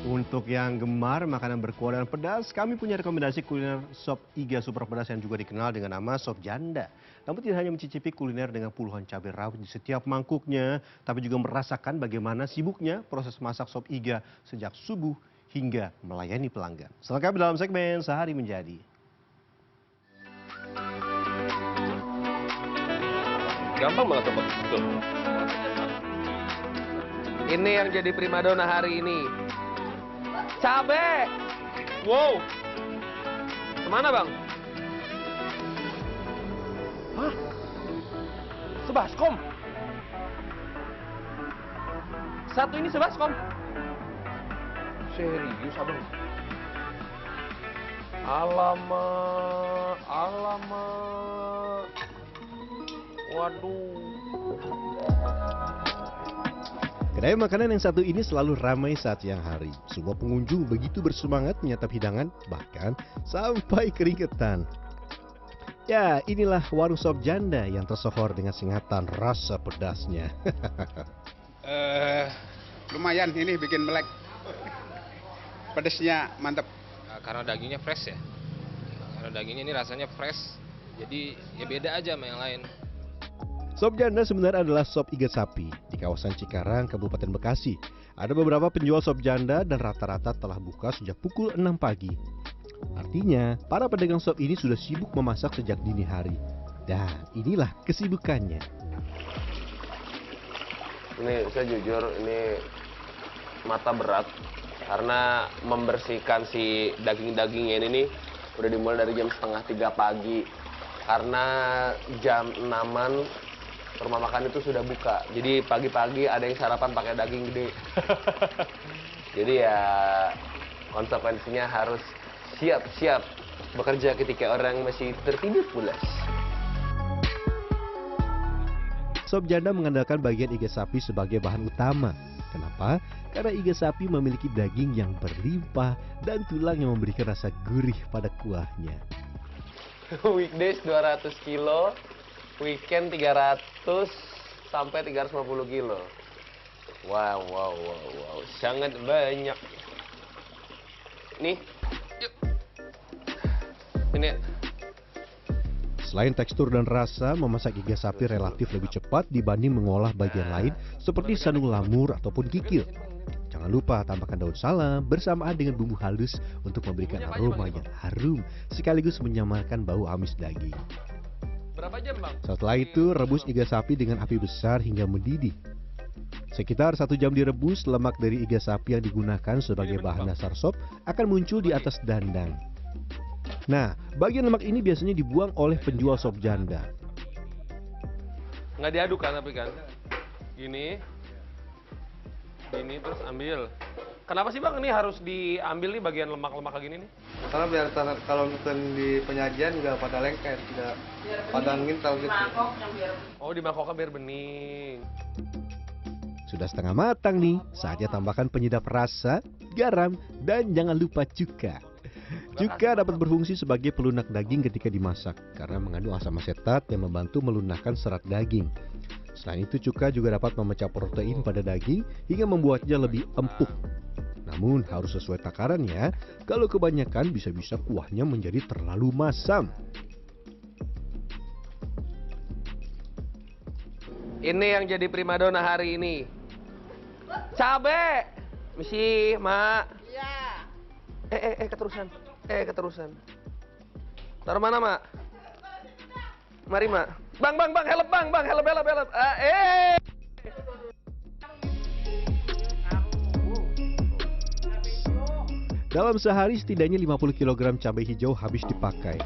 Untuk yang gemar makanan berkuah dan pedas, kami punya rekomendasi kuliner sop iga super pedas yang juga dikenal dengan nama sop janda. Namun tidak hanya mencicipi kuliner dengan puluhan cabai rawit di setiap mangkuknya, tapi juga merasakan bagaimana sibuknya proses masak sop iga sejak subuh hingga melayani pelanggan. Selengkapnya dalam segmen Sehari Menjadi. Gampang banget sobat. Tuh. Ini yang jadi primadona hari ini. Cabe. Wow. Kemana bang? Hah? Sebaskom. Satu ini sebaskom. Serius abang? Alamak, alamak. Waduh. Kedai makanan yang satu ini selalu ramai saat siang hari. Semua pengunjung begitu bersemangat menyantap hidangan, bahkan sampai keringetan. Ya, inilah warung sop janda yang tersohor dengan singatan rasa pedasnya. Lumayan ini bikin melek. Pedasnya mantap. Karena dagingnya fresh ya. Karena dagingnya ini rasanya fresh. Jadi ya beda aja sama yang lain. Sop janda sebenarnya adalah sop iga sapi di kawasan Cikarang, Kabupaten Bekasi. Ada beberapa penjual sop janda dan rata-rata telah buka sejak pukul 6 pagi. Artinya, para pedagang sop ini sudah sibuk memasak sejak dini hari. Dan inilah kesibukannya. Ini saya jujur, ini mata berat. Karena membersihkan si daging-dagingnya ini nih, udah dimulai dari jam setengah 3 pagi. Karena jam 6-an rumah makan itu sudah buka. Jadi pagi-pagi ada yang sarapan pakai daging gede. Jadi ya konsekuensinya harus siap-siap bekerja ketika orang masih tertidur pulas. Sop janda mengandalkan bagian iga sapi sebagai bahan utama. Kenapa? Karena iga sapi memiliki daging yang berlimpah dan tulang yang memberikan rasa gurih pada kuahnya. Weekdays 200 kilo, weekend 300 sampai 350 kilo. Wow, sangat banyak. Nih, yuk. Ini. Selain tekstur dan rasa, memasak iga sapi relatif lebih cepat dibanding mengolah bagian lain seperti sanung lamur ataupun kikil. Jangan lupa tambahkan daun salam bersamaan dengan bumbu halus untuk memberikan aroma yang harum sekaligus menyamarkan bau amis daging. Berapa jam bang? Setelah itu rebus iga sapi dengan api besar hingga mendidih. Sekitar 1 jam direbus, lemak dari iga sapi yang digunakan sebagai bahan dasar sop akan muncul di atas dandang. Nah, bagian lemak ini biasanya dibuang oleh penjual sop janda. Nggak diaduk kan tapi kan? Gini terus ambil. Kenapa sih bang ini harus diambil nih bagian lemak-lemak kayak gini nih? Karena biar kalau misalkan di penyajian nggak pada lengket, nggak pada ngintal gitu. Oh, dimangkoknya biar bening. Sudah setengah matang nih, saatnya tambahkan penyedap rasa, garam, dan jangan lupa cuka. Cuka dapat berfungsi sebagai pelunak daging ketika dimasak karena mengandung asam asetat yang membantu melunakkan serat daging. Selain itu, cuka juga dapat memecah protein pada daging hingga membuatnya lebih empuk. Namun harus sesuai takaran ya, kalau kebanyakan bisa-bisa kuahnya menjadi terlalu masam. Ini yang jadi primadona hari ini. Cabe. Misi, Mak. Iya. Keterusan. Taruh mana, Mak? Mari, Mak. Bang, help, bang, help. Dalam sehari setidaknya 50 kg cabai hijau habis dipakai.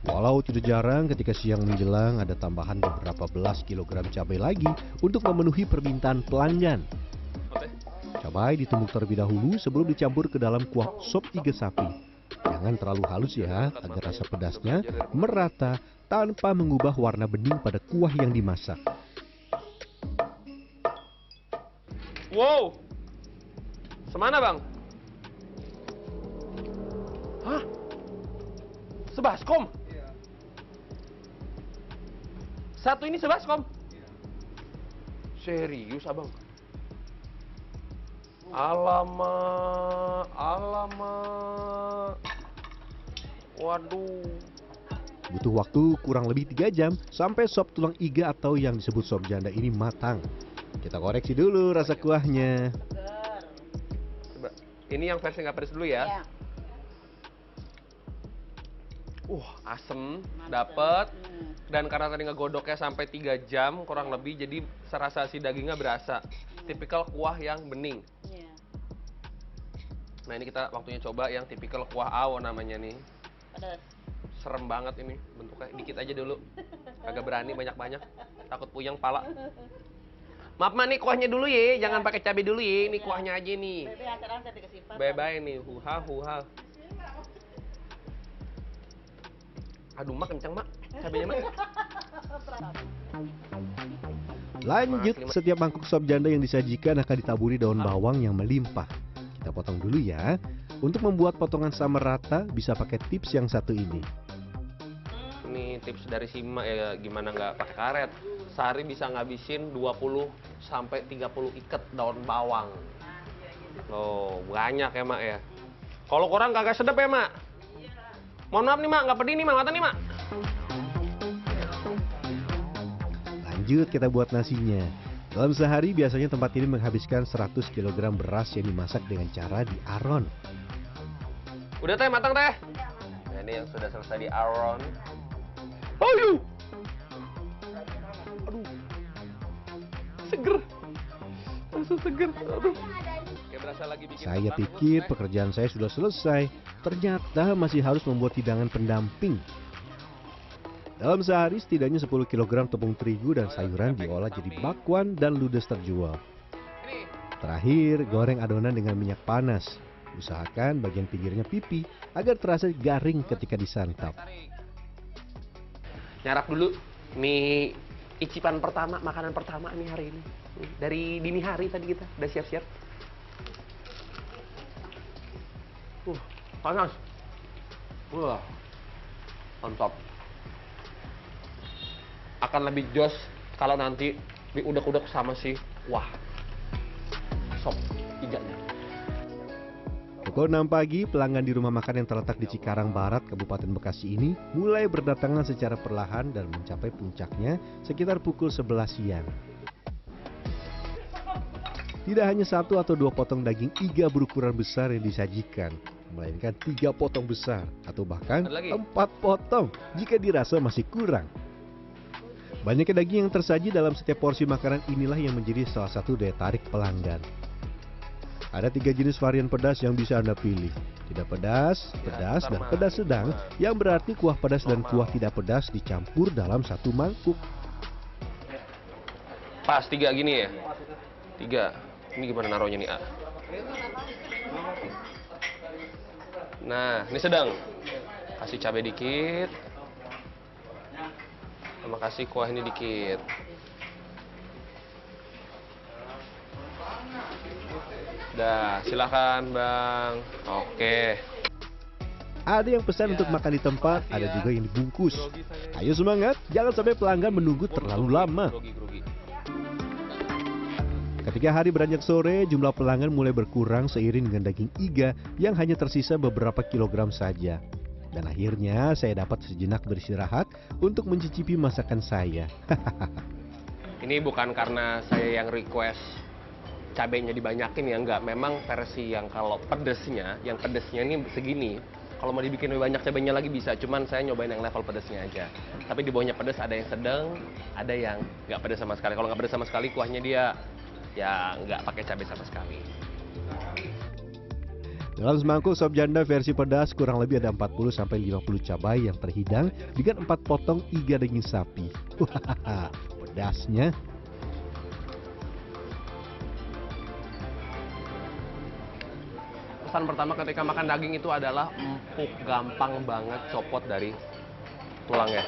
Walau tidak jarang ketika siang menjelang ada tambahan beberapa belas kilogram cabai lagi untuk memenuhi permintaan pelanggan. Cabai ditumbuk terlebih dahulu sebelum dicampur ke dalam kuah sop iga sapi. Jangan terlalu halus ya, agar rasa pedasnya merata tanpa mengubah warna bening pada kuah yang dimasak. Wow. Semana bang? Hah? Sebaskom? Satu ini sebaskom? Serius abang? Alamak. Alamak. Waduh. Butuh waktu kurang lebih 3 jam sampai sop tulang iga atau yang disebut sop janda ini matang. Kita koreksi dulu rasa kuahnya. Coba. Ini yang versi nggak pedes dulu ya. Ya. Asem, dapet. Dan karena tadi ngegodoknya sampai 3 jam kurang lebih, jadi serasa si dagingnya berasa. Tipikal kuah yang bening. Iya. Nah ini kita waktunya coba yang tipikal kuah awo namanya nih. Pedas. Serem banget ini bentuknya, dikit aja dulu. Agak berani banyak-banyak, takut puyeng pala. Maaf nih kuahnya dulu ya, jangan pakai cabai dulu ya. Ini kuahnya aja nih. Bebe acaranya tadi kesimpan. Bye-bye nih, huha. Aduh mak, kenceng mak, cabainya mak. Lanjut, setiap mangkuk sop janda yang disajikan akan ditaburi daun bawang yang melimpah. Kita potong dulu ya. Untuk membuat potongan sama rata, bisa pakai tips yang satu ini. Ini tips dari Sima ya, gimana nggak pakai karet. Sehari bisa ngabisin 20 sampai 30 ikat daun bawang. Oh, banyak ya mak ya. Kalau kurang kagak sedap ya mak. Mohon maaf nih mak, nggak pedih nih mak, mata nih mak. Lanjut kita buat nasinya. Dalam sehari biasanya tempat ini menghabiskan 100 kg beras yang dimasak dengan cara diaron. Udah teh, matang teh. Nah, ini yang sudah selesai diaron. Aduh. Seger. Langsung seger. Aduh. Kayak berasa lagi bikin Saya kentang pikir rebus, pekerjaan saya sudah selesai. Ternyata masih harus membuat hidangan pendamping. Dalam sehari setidaknya 10 kg tepung terigu dan sayuran diolah jadi bakwan dan ludes terjual. Ini. Terakhir, goreng adonan dengan minyak panas. Usahakan bagian pinggirnya pipih agar terasa garing ketika disantap. Tarik. Nyarap dulu. Nih icipan pertama, makanan pertama nih hari ini. Dari dini hari tadi kita udah siap-siap. Panas. Mantap. Akan lebih jos kalau nanti diudek-udek sama si sop iganya. Pukul 6 pagi, pelanggan di rumah makan yang terletak di Cikarang Barat, Kabupaten Bekasi ini mulai berdatangan secara perlahan dan mencapai puncaknya sekitar pukul 11 siang. Tidak hanya 1 atau 2 potong daging iga berukuran besar yang disajikan, melainkan 3 potong besar atau bahkan Ada lagi? 4 potong jika dirasa masih kurang. Banyaknya daging yang tersaji dalam setiap porsi makanan inilah yang menjadi salah satu daya tarik pelanggan. Ada 3 jenis varian pedas yang bisa Anda pilih. Tidak pedas, pedas, dan pedas sedang, yang berarti kuah pedas dan kuah tidak pedas dicampur dalam satu mangkuk. Pas 3 gini ya? 3. Ini gimana naruhnya nih, A? Nah, ini sedang. Kasih cabai dikit. Sama kasih kuah ini dikit. Dah, silakan Bang. Oke. Ada yang pesan untuk makan di tempat, ada juga yang dibungkus. Ayo semangat, jangan sampai pelanggan menunggu terlalu lama. Grogi. Ketika hari beranjak sore, jumlah pelanggan mulai berkurang seiring dengan daging iga yang hanya tersisa beberapa kilogram saja. Dan akhirnya saya dapat sejenak beristirahat untuk mencicipi masakan saya. Ini bukan karena saya yang request cabenya dibanyakin ya, enggak. Memang versi yang kalau pedesnya, yang pedesnya ini segini. Kalau mau dibikin lebih banyak cabenya lagi bisa, cuman saya nyobain yang level pedesnya aja. Tapi di bawahnya pedes, ada yang sedang, ada yang nggak pedes sama sekali. Kalau nggak pedes sama sekali, kuahnya dia ya nggak pakai cabai sama sekali. Dalam semangkuk sop janda versi pedas kurang lebih ada 40-50 cabai yang terhidang dengan 4 potong iga daging sapi. Wah, pedasnya. Pesan pertama ketika makan daging itu adalah empuk, gampang banget copot dari tulangnya.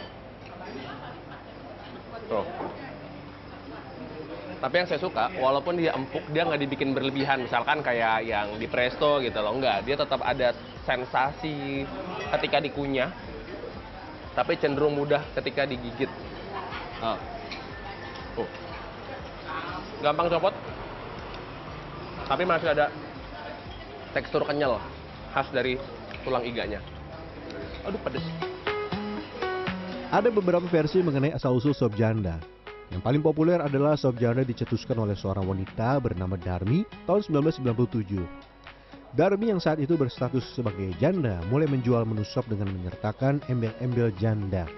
Tuh. Tapi yang saya suka, walaupun dia empuk, dia nggak dibikin berlebihan. Misalkan kayak yang di presto gitu loh, enggak. Dia tetap ada sensasi ketika dikunyah, tapi cenderung mudah ketika digigit. Gampang copot, tapi masih ada tekstur kenyal khas dari tulang iganya. Aduh pedes. Ada beberapa versi mengenai asal-usul sop janda. Yang paling populer adalah sop janda dicetuskan oleh seorang wanita bernama Darmi tahun 1997. Darmi yang saat itu berstatus sebagai janda mulai menjual menu sop dengan menyertakan embel-embel janda.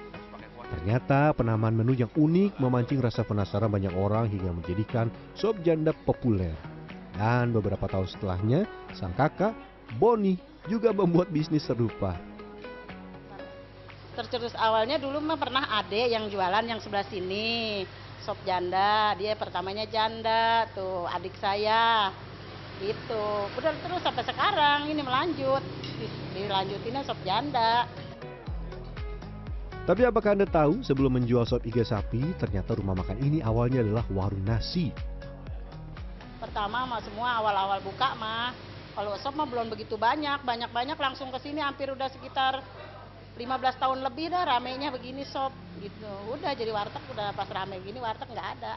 Ternyata penamaan menu yang unik memancing rasa penasaran banyak orang hingga menjadikan sop janda populer. Dan beberapa tahun setelahnya, sang kakak, Boni, juga membuat bisnis serupa. Tercetus awalnya dulu mah pernah adek yang jualan yang sebelah sini, sop janda. Dia pertamanya janda, tuh adik saya. Gitu. Udah terus sampai sekarang ini melanjut. Dilanjutinnya sop janda. Tapi apakah Anda tahu sebelum menjual sop iga sapi, ternyata rumah makan ini awalnya adalah warung nasi. Pertama mah semua awal-awal buka mah, kalau sop mah belum begitu banyak langsung ke sini hampir udah sekitar 15 tahun lebih dah ramenya begini sop gitu. Udah jadi warteg udah pas rame gini warteg nggak ada.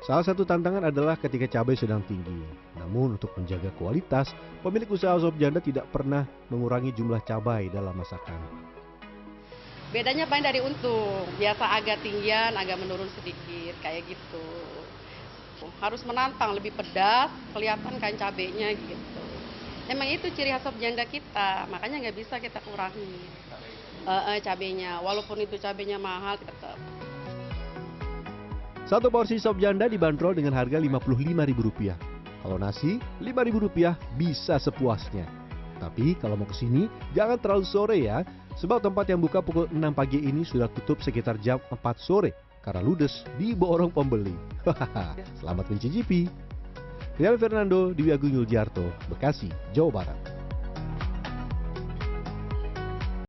Salah satu tantangan adalah ketika cabai sedang tinggi. Namun untuk menjaga kualitas, pemilik usaha sop janda tidak pernah mengurangi jumlah cabai dalam masakan. Bedanya paling dari untung, biasa agak tinggian, agak menurun sedikit, kayak gitu. Harus menantang, lebih pedas, kelihatan kan cabenya gitu. Emang itu ciri khas sop janda kita, makanya nggak bisa kita kurangi cabenya. Walaupun itu cabenya mahal tetap. Satu porsi sop janda dibanderol dengan harga Rp55.000. Kalau nasi, Rp5.000 bisa sepuasnya. Tapi kalau mau kesini, jangan terlalu sore ya. Sebab tempat yang buka pukul 6 pagi ini sudah tutup sekitar jam 4 sore. Karena ludes diborong pembeli. Selamat mencicipi. Rial Fernando, Dewi Agung Yuljarto, Bekasi, Jawa Barat.